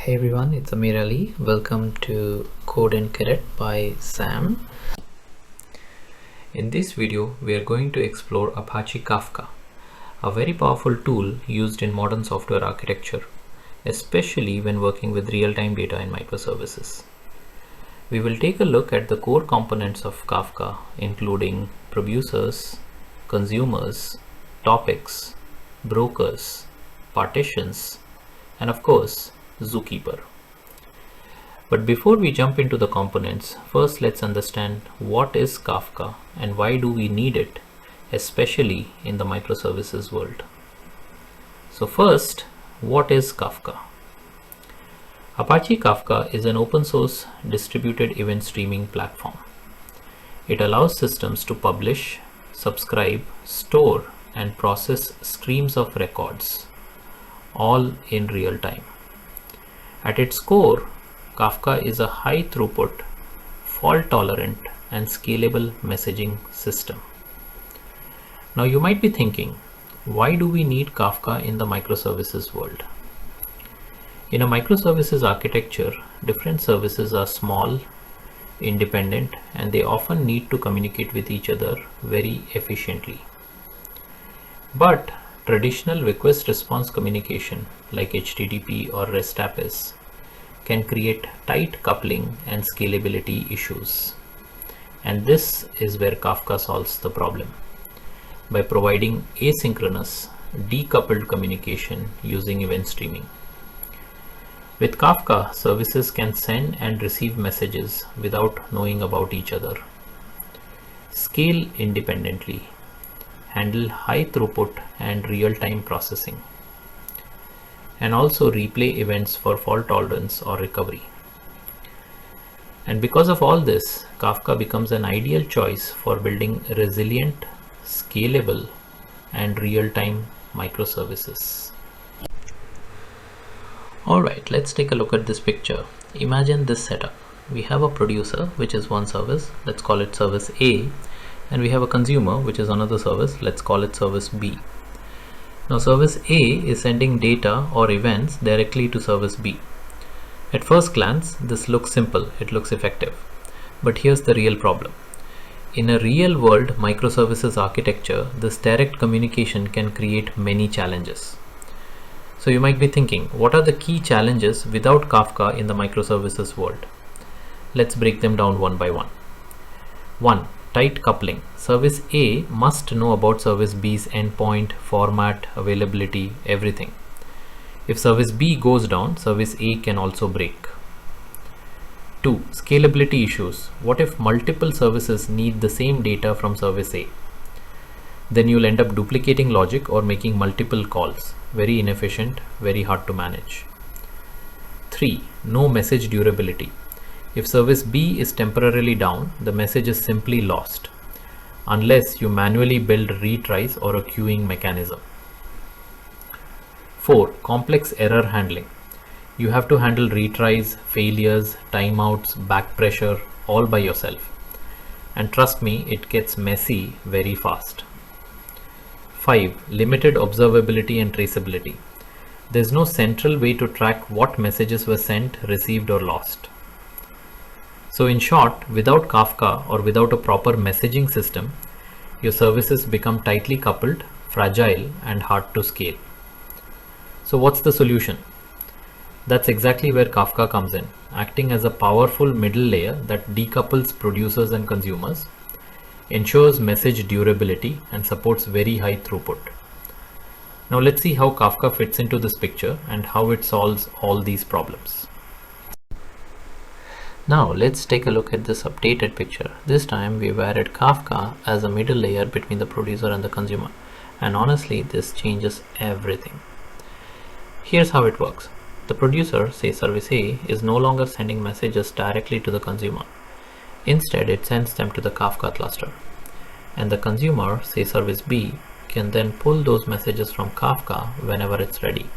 Hey everyone, it's Amir Ali. Welcome to Code and Cadet by Sam. In this video, we are going to explore Apache Kafka, a very powerful tool used in modern software architecture, especially when working with real-time data in microservices. We will take a look at the core components of Kafka, including producers, consumers, topics, brokers, partitions, and of course, Zookeeper. But before we jump into the components, first let's understand what is Kafka and why do we need it, especially in the microservices world. So first, what is Kafka? Apache Kafka is an open source distributed event streaming platform. It allows systems to publish, subscribe, store, and process streams of records, all in real time. At its core, Kafka is a high throughput, fault tolerant, and scalable messaging system. Now you might be thinking, why do we need Kafka in the microservices world? In a microservices architecture, different services are small, independent, and they often need to communicate with each other very efficiently. But traditional request response communication like HTTP or REST APIs can create tight coupling and scalability issues. And this is where Kafka solves the problem by providing asynchronous, decoupled communication using event streaming. With Kafka, services can send and receive messages without knowing about each other, scale independently, handle high throughput and real-time processing, and also replay events for fault tolerance or recovery. And because of all this, Kafka becomes an ideal choice for building resilient, scalable, and real-time microservices. Alright, let's take a look at this picture. Imagine this setup. We have a producer, which is one service, let's call it service A, and we have a consumer, which is another service, let's call it service B. Now service A is sending data or events directly to service B. At first glance, this looks simple, it looks effective. But here's the real problem. In a real world microservices architecture, this direct communication can create many challenges. So you might be thinking, what are the key challenges without Kafka in the microservices world? Let's break them down one by one. 1. Tight coupling. Service A must know about service B's endpoint, format, availability, everything. If service B goes down, service A can also break. 2. Scalability issues. What if multiple services need the same data from service A? Then you'll end up duplicating logic or making multiple calls. Very inefficient, very hard to manage. 3. No message durability. If service B is temporarily down, the message is simply lost, unless you manually build retries or a queuing mechanism. 4. Complex error handling. You have to handle retries, failures, timeouts, back pressure, all by yourself. And trust me, it gets messy very fast. 5. Limited observability and traceability. There's no central way to track what messages were sent, received, or lost. So in short, without Kafka or without a proper messaging system, your services become tightly coupled, fragile, and hard to scale. So what's the solution? That's exactly where Kafka comes in, acting as a powerful middle layer that decouples producers and consumers, ensures message durability, and supports very high throughput. Now let's see how Kafka fits into this picture and how it solves all these problems. Now let's take a look at this updated picture. This time we've added Kafka as a middle layer between the producer and the consumer. And honestly, this changes everything. Here's how it works. The producer, say service A, is no longer sending messages directly to the consumer. Instead, it sends them to the Kafka cluster. And the consumer, say service B, can then pull those messages from Kafka whenever it's ready,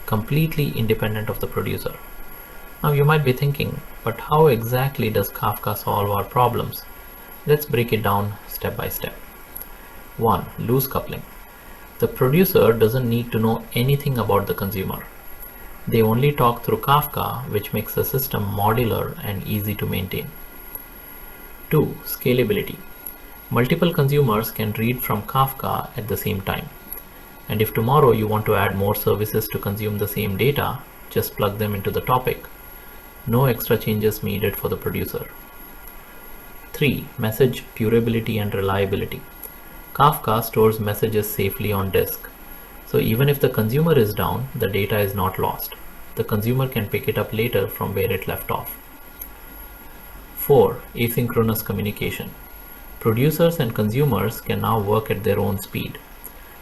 completely independent of the producer. Now you might be thinking, but how exactly does Kafka solve our problems? Let's break it down step by step. 1. Loose coupling. The producer doesn't need to know anything about the consumer. They only talk through Kafka, which makes the system modular and easy to maintain. 2. Scalability. Multiple consumers can read from Kafka at the same time. And if tomorrow you want to add more services to consume the same data, just plug them into the topic. No extra changes needed for the producer. 3. Message durability and reliability. Kafka stores messages safely on disk. So even if the consumer is down, the data is not lost. The consumer can pick it up later from where it left off. 4. Asynchronous communication. Producers and consumers can now work at their own speed.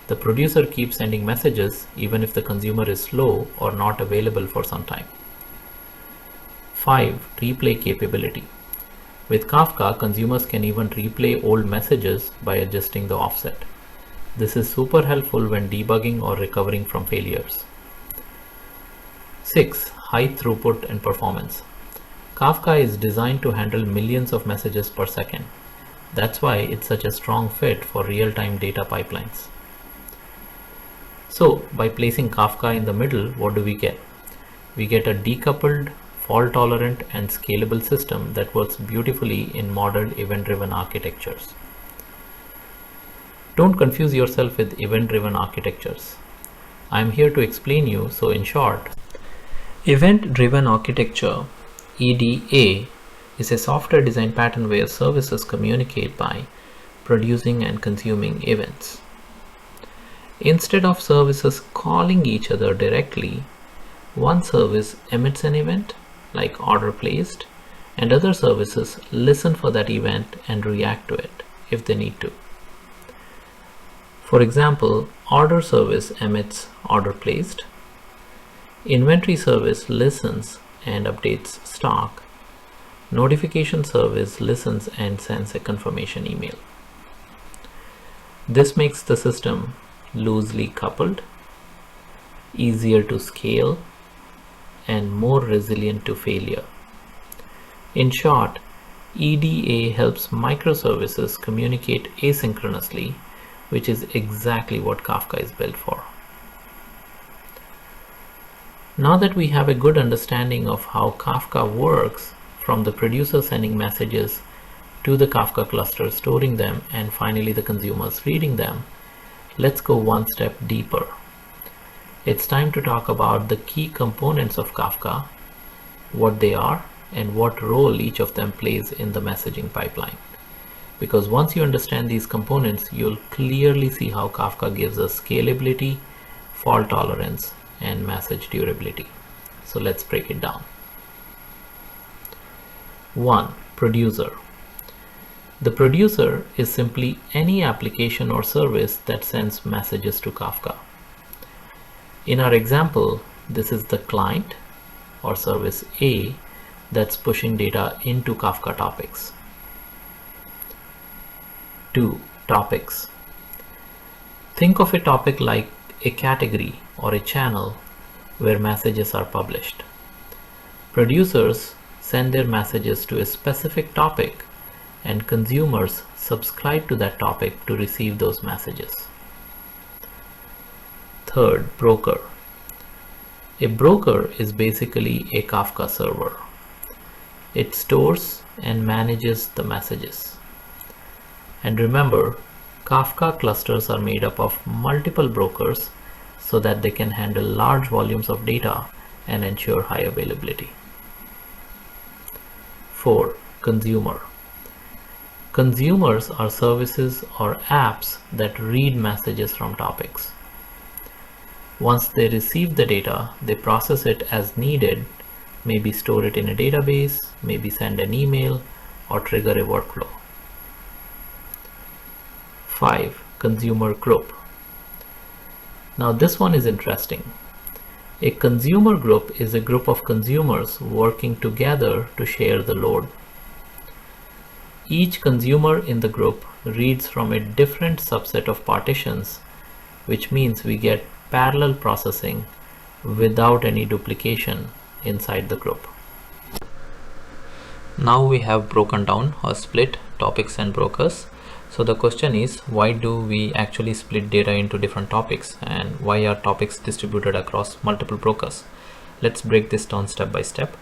The producer keeps sending messages even if the consumer is slow or not available for some time. 5. Replay capability. With Kafka, consumers can even replay old messages by adjusting the offset. This is super helpful when debugging or recovering from failures. 6. High throughput and performance. Kafka is designed to handle millions of messages per second. That's why it's such a strong fit for real-time data pipelines. So, by placing Kafka in the middle, what do we get? We get a decoupled, fault-tolerant, and scalable system that works beautifully in modern event-driven architectures. Don't confuse yourself with event-driven architectures. I'm here to explain you, so in short, event-driven architecture, EDA, is a software design pattern where services communicate by producing and consuming events. Instead of services calling each other directly, one service emits an event, like order placed, and other services listen for that event and react to it if they need to. For example, order service emits order placed, inventory service listens and updates stock, notification service listens and sends a confirmation email. This makes the system loosely coupled, easier to scale, and more resilient to failure. In short, EDA helps microservices communicate asynchronously, which is exactly what Kafka is built for. Now that we have a good understanding of how Kafka works, from the producer sending messages to the Kafka cluster storing them and finally the consumers reading them, let's go one step deeper. It's time to talk about the key components of Kafka, what they are, and what role each of them plays in the messaging pipeline. Because once you understand these components, you'll clearly see how Kafka gives us scalability, fault tolerance, and message durability. So let's break it down. 1. Producer. The producer is simply any application or service that sends messages to Kafka. In our example, this is the client or service A that's pushing data into Kafka topics. 2. Topics. Think of a topic like a category or a channel where messages are published. Producers send their messages to a specific topic and consumers subscribe to that topic to receive those messages. 3. Broker. A broker is basically a Kafka server. It stores and manages the messages. And remember, Kafka clusters are made up of multiple brokers so that they can handle large volumes of data and ensure high availability. 4. Consumer. Consumers are services or apps that read messages from topics. Once they receive the data, they process it as needed, maybe store it in a database, maybe send an email, or trigger a workflow. 5. Consumer group. Now this one is interesting. A consumer group is a group of consumers working together to share the load. Each consumer in the group reads from a different subset of partitions, which means we get parallel processing without any duplication inside the group. Now we have broken down or split topics and brokers. So the question is, why do we actually split data into different topics, and why are topics distributed across multiple brokers? Let's break this down step by step.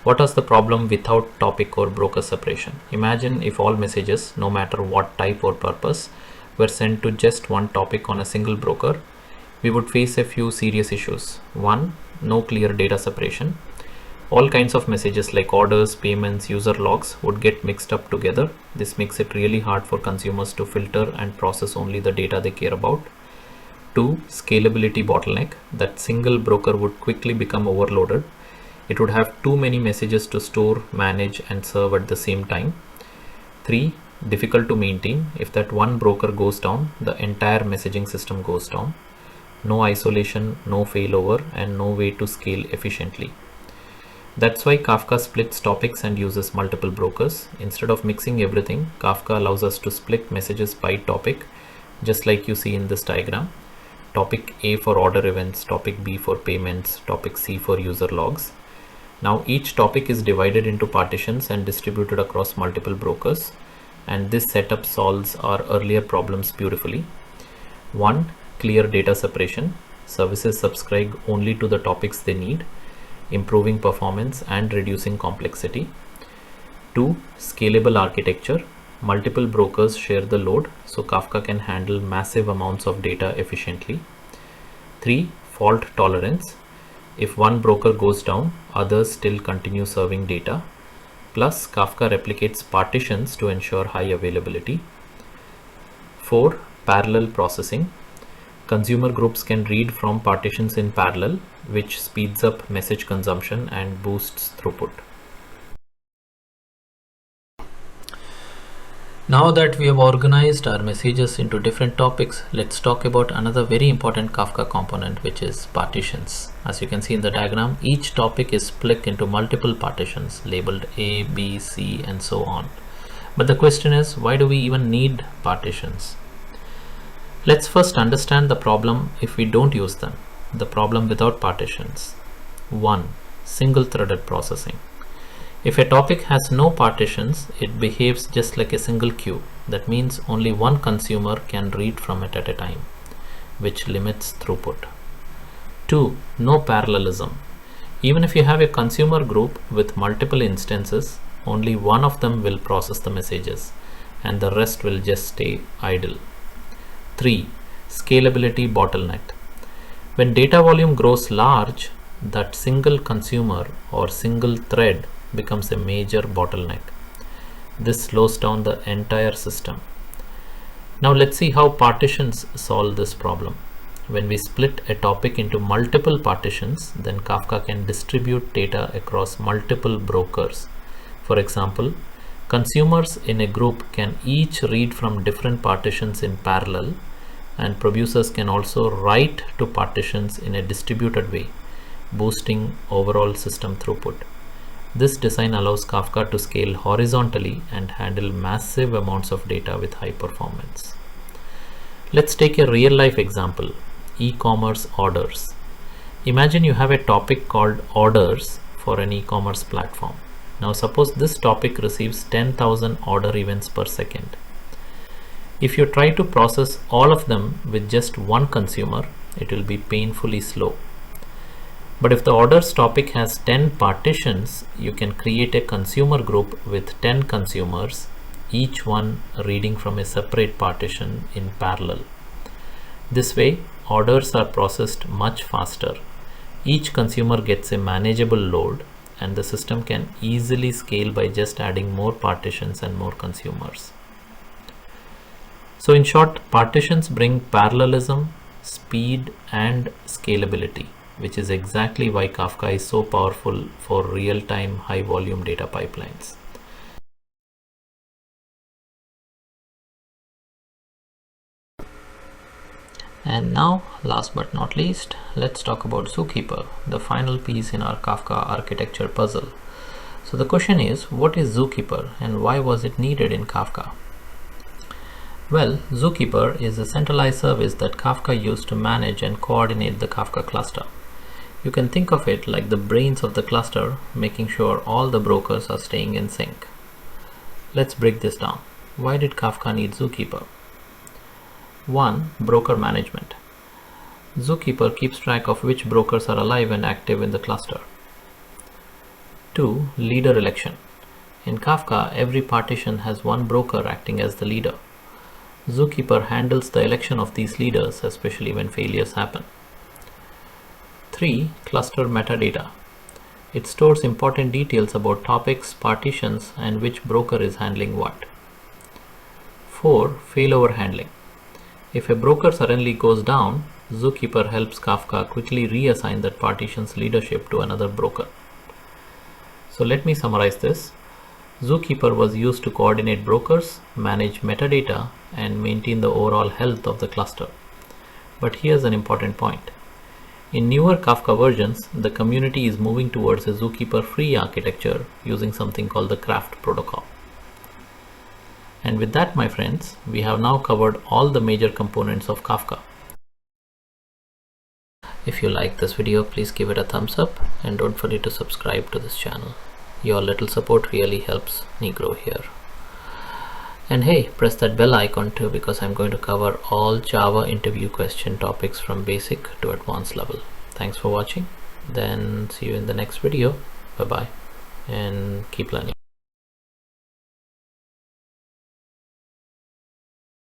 What was the problem without topic or broker separation? Imagine if all messages, no matter what type or purpose, were sent to just one topic on a single broker. We would face a few serious issues. One, no clear data separation. All kinds of messages like orders, payments, user logs would get mixed up together. This makes it really hard for consumers to filter and process only the data they care about. Two, scalability bottleneck. That single broker would quickly become overloaded. It would have too many messages to store, manage, and serve at the same time. Three, difficult to maintain. If that one broker goes down, the entire messaging system goes down. No isolation, no failover, and no way to scale efficiently. That's why Kafka splits topics and uses multiple brokers. Instead of mixing everything, Kafka allows us to split messages by topic, just like you see in this diagram. Topic A for order events, topic B for payments, topic C for user logs. Now each topic is divided into partitions and distributed across multiple brokers, and this setup solves our earlier problems beautifully. 1. Clear data separation. Services subscribe only to the topics they need, improving performance and reducing complexity. 2. Scalable architecture. Multiple brokers share the load, so Kafka can handle massive amounts of data efficiently. 3. Fault tolerance. If one broker goes down, others still continue serving data. Plus, Kafka replicates partitions to ensure high availability. 4. Parallel processing. Consumer groups can read from partitions in parallel, which speeds up message consumption and boosts throughput. Now that we have organized our messages into different topics, let's talk about another very important Kafka component, which is partitions. As you can see in the diagram, each topic is split into multiple partitions labeled A, B, C, and so on. But the question is, why do we even need partitions? Let's first understand the problem if we don't use them. The problem without partitions. 1. Single-threaded processing. If a topic has no partitions, it behaves just like a single queue. That means only one consumer can read from it at a time, which limits throughput. 2. No parallelism. Even if you have a consumer group with multiple instances, only one of them will process the messages, and the rest will just stay idle. 3. Scalability bottleneck. When data volume grows large, that single consumer or single thread becomes a major bottleneck. This slows down the entire system. Now let's see how partitions solve this problem. When we split a topic into multiple partitions, then Kafka can distribute data across multiple brokers. For example, consumers in a group can each read from different partitions in parallel, and producers can also write to partitions in a distributed way, boosting overall system throughput. This design allows Kafka to scale horizontally and handle massive amounts of data with high performance. Let's take a real-life example, e-commerce orders. Imagine you have a topic called orders for an e-commerce platform. Now suppose this topic receives 10,000 order events per second. If you try to process all of them with just one consumer, it will be painfully slow. But if the orders topic has 10 partitions, you can create a consumer group with 10 consumers, each one reading from a separate partition in parallel. This way, orders are processed much faster. Each consumer gets a manageable load, and the system can easily scale by just adding more partitions and more consumers. So in short, partitions bring parallelism, speed, and scalability, which is exactly why Kafka is so powerful for real-time high-volume data pipelines. And now, last but not least, let's talk about Zookeeper, the final piece in our Kafka architecture puzzle. So the question is, what is Zookeeper and why was it needed in Kafka? Well, Zookeeper is a centralized service that Kafka used to manage and coordinate the Kafka cluster. You can think of it like the brains of the cluster, making sure all the brokers are staying in sync. Let's break this down. Why did Kafka need Zookeeper? 1. Broker management. Zookeeper keeps track of which brokers are alive and active in the cluster. 2. Leader election. In Kafka, every partition has one broker acting as the leader. Zookeeper handles the election of these leaders, especially when failures happen. 3. Cluster metadata. It stores important details about topics, partitions, and which broker is handling what. 4. Failover handling. If a broker suddenly goes down, Zookeeper helps Kafka quickly reassign that partition's leadership to another broker. So let me summarize this. Zookeeper was used to coordinate brokers, manage metadata, and maintain the overall health of the cluster. But here's an important point. In newer Kafka versions, the community is moving towards a Zookeeper-free architecture using something called the Craft protocol. And with that, my friends, we have now covered all the major components of Kafka. If you like this video, please give it a thumbs up and don't forget to subscribe to this channel. Your little support really helps me grow here. And hey, press that bell icon too, because I'm going to cover all Java interview question topics from basic to advanced level. Thanks for watching. Then see you in the next video. Bye bye and keep learning.